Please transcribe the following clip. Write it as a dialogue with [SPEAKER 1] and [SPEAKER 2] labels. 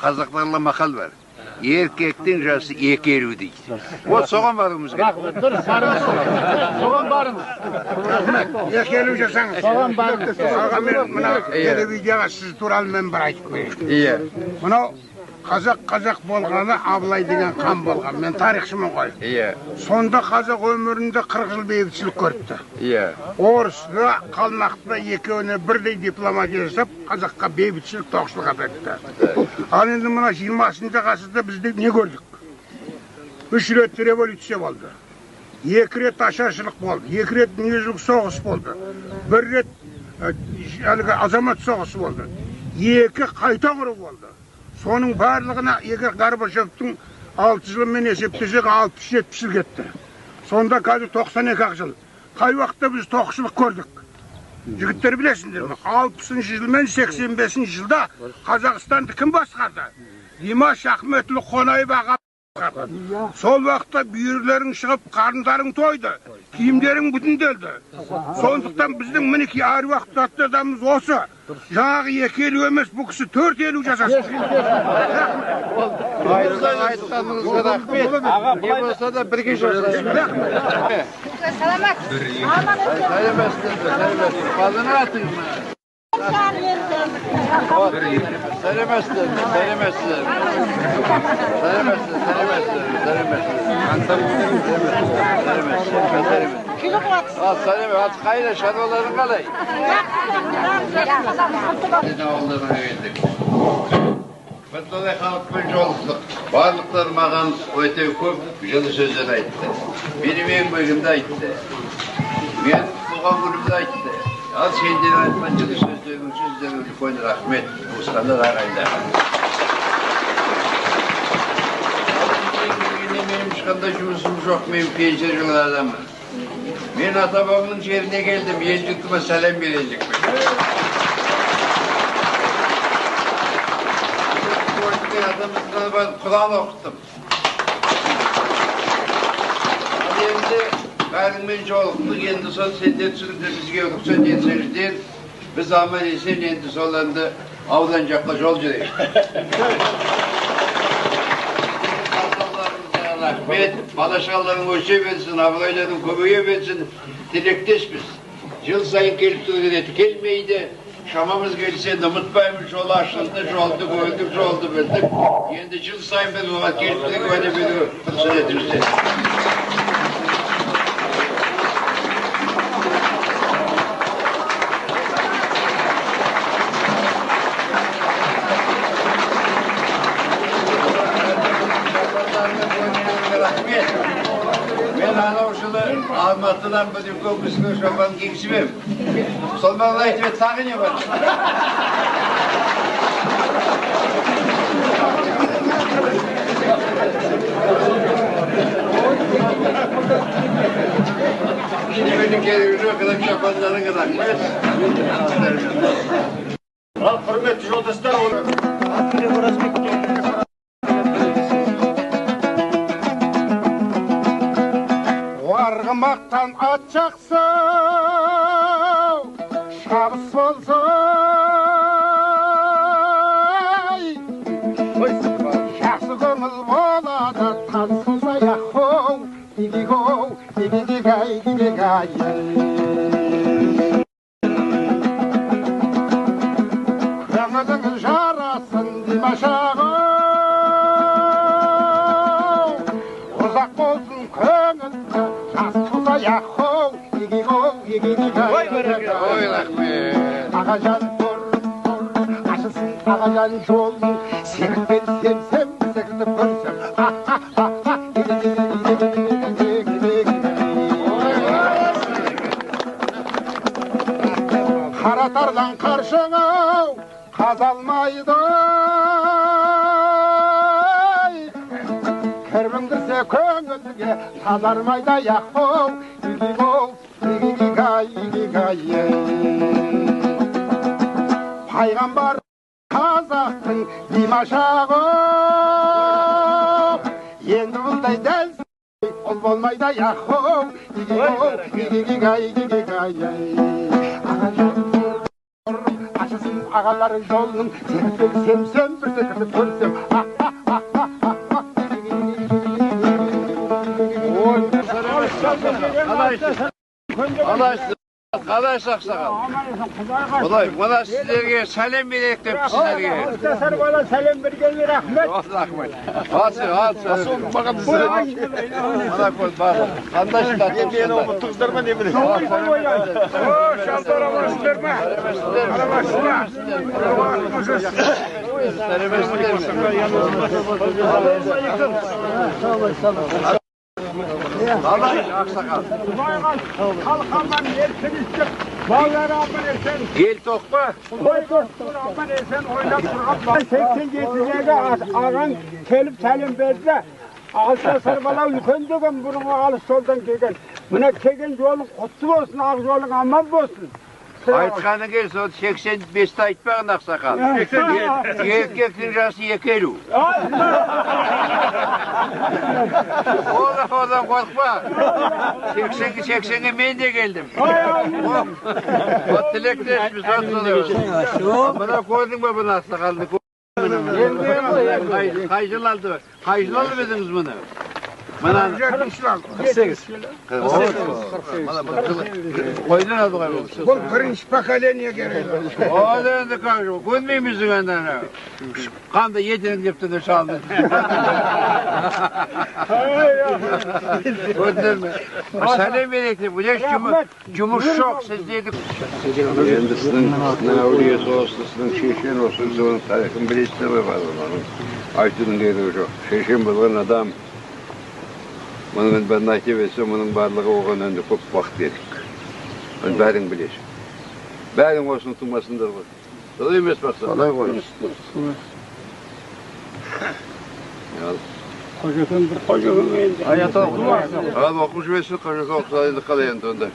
[SPEAKER 1] Kazaklarla makal var. Erkektin jası ekeru deydi. O soğan varımız gibi.
[SPEAKER 2] Dur, barınız. Soğan barınız.
[SPEAKER 3] Ekeru jasanız.
[SPEAKER 2] Soğan barınız.
[SPEAKER 3] Ağa men televiziyaga siz tural men bir aytып koyayım.
[SPEAKER 1] İyi.
[SPEAKER 3] Mına Kazak bolğаны Ablay деген хан болған. Men tarixçimін ғой.
[SPEAKER 1] İyi.
[SPEAKER 3] Sonda Kazak ömründe 40 yıl beybitçilik көріпті.
[SPEAKER 1] İyi.
[SPEAKER 3] Orus'ta, Kalmaq'ta ekеуіне birдей дипломатия жасап, Қазаққа бейбітшілік, тоқшылық әперді. Ал енді мына 20-шы ғасырда бізде не көрдік? 3 рет революция болды. 2 рет ашаршылық болды. 2 рет дүниежүзілік соғыс болды. 1 рет азамат соғысы болды. 2 қайта құру болды. Соның барлығына егер Горбачевтің 6 жылымен есептесек 60-70 жыл кетті. Сонда қазір 92 жыл. Қай уақытта біз тоқшылық көрдік? Жігіттер білесіңдер ме? 60 жыл мен 85 жылда Қазақстанды кім басқарды? Димаш Ахметұлы Қонаев аға басқарды. Сол уақытта бүйірлерің шығып, қарындарың тойды, киімдерің бүтінделді. Сондықтан біздің мінеки әр уақытта адамымыз осы. Жаңағы 2 елу емес, бұл кісі 4 елу жасасын.
[SPEAKER 1] Айтқаныңызға рахмет. Не болса да бірге жасасын.
[SPEAKER 4] Саламат.
[SPEAKER 1] Сәлеметсіздер. Қалдың атыңыз ма? Сәлеметсіздер. Сәлемет. Қайда шаруаларың қалай? Ауылдарына келдік. Бірталай халықпен жолықтық. Барлықтар маған өте көп жылы сөздер айтты. Менің еңбегімді айтты. Мен туған күнімді айтты. Ал сендер айтқан жылы сөздерің үлкен рахмет. Туысқандар ағайындар. Менің ешқандай жұмысым жоқ, мен пенсия жылы адаммын. Мен ата-бабамның жеріне келдім, ел жұртыма сәлем берейікпін. Атамыздан барып Құран оқыттым. Енді бәріңмен жолықтық, енді сол сендер түсірді бізге рұқсат етсеңіздер, біз аман есен енді сол енді аудан жаққа жол жүрейік. Рахмет, бала-шағаларың өсе берсін, абырайларың көбейе берсін, тілектеспіз. Жыл сайын келіп тұрған келмейді. Şamamız gelirse de mutfağımız yolu açıldı, joldu gördük, joldu bildik. Şimdi yıl sayın bir olarak gelip böyle bir fırsat edildi. Ben Anavuşulu Almatı'dan bir kokusunu şoban geçmem. Solmanla etmet takın ya bana. Şimdi benim gelişim o kadar şobanların kadar.
[SPEAKER 2] Al hürmetli yoldaşlar olur.
[SPEAKER 3] Argımaktan at çaksa, şahıs olsa, şahsı gönül bolada, tansıza yahu, gidigo, gidigay, gidigay. Gönlün jarasın dimaşağı, uzak olsun könlünde, Yahu, gidigo, gidigay.
[SPEAKER 1] Oy rahmet.
[SPEAKER 3] Ağacan dur, aşısın ağacan yol. Sekip ben sevsem, sekip görsem. Ha ha ha ha, Karatardan karşına kazalmaydı. Kırmızı köngülge tadarmayda yahu. Peygamber Kazak'ın dimaşağı Yendi bulday delsin ol bolmayda yahu. Açılsın ağaların yolunun, sen bir tekrar görsem.
[SPEAKER 1] Қалай сақсаған? Құдай, мына сіздерге сәлем берейік деп сіздерге.
[SPEAKER 3] Бала сәлем бергенге рахмет.
[SPEAKER 1] Рахмет. Алшы. Маған мына көл бар. Қандайсыңдар?
[SPEAKER 2] Мені ұмыттыңыздар ма не білесіз?
[SPEAKER 3] Шалдар амансыздар ма?
[SPEAKER 1] Қалай ақсақал?
[SPEAKER 3] Қалқаман ерсін істеп, балалары аман esen.
[SPEAKER 1] Ел тоқ па?
[SPEAKER 3] Ой dostlar amman esen oynап тұрған. 87-дегі ағаң келіп сәлем берді. Алты сарбала үлкен деген бұрынғы алыс жолдан келген. Мына келген жолың құтты болсын, ақ жолың аман болсын.
[SPEAKER 1] Айтқаның кел, сол 85-ті айтпағын ақсақал. Еркектің жасы 250. Одан қорқпа. 80-ге мен де келдім. О тілектеспіз, мына көрдің бе бұны ақсақалды? Қай жыл алды бедіңіз мұны? Қойдан алды қай болды?
[SPEAKER 3] Бұл бірінші поколение керек.
[SPEAKER 1] Ода енді қай жоқ, көнмейміздің әнді. Қанда етінің депті де шалды. Көрдіңіз ме? Сәлем беректі, бұл еш жұмыс жоқ, сіздерді. Енді сіздің әулиесі осы, сіздің шешен осы, соның тарихын білесіздер ме бар? Айтудың керегі жоқ. Шешен болған адам, мұның бәрін айтып етсе, мұның барлығы оған önde көп уақыт бердік. Бәрің білесің. Бәрің осыны тумасындар ғой. Солай емес бақса? Солай ғой.
[SPEAKER 3] Қожекең бір қожекең енді.
[SPEAKER 1] Ал оқып жүресің, қожекең оқса енді қалай енді онда.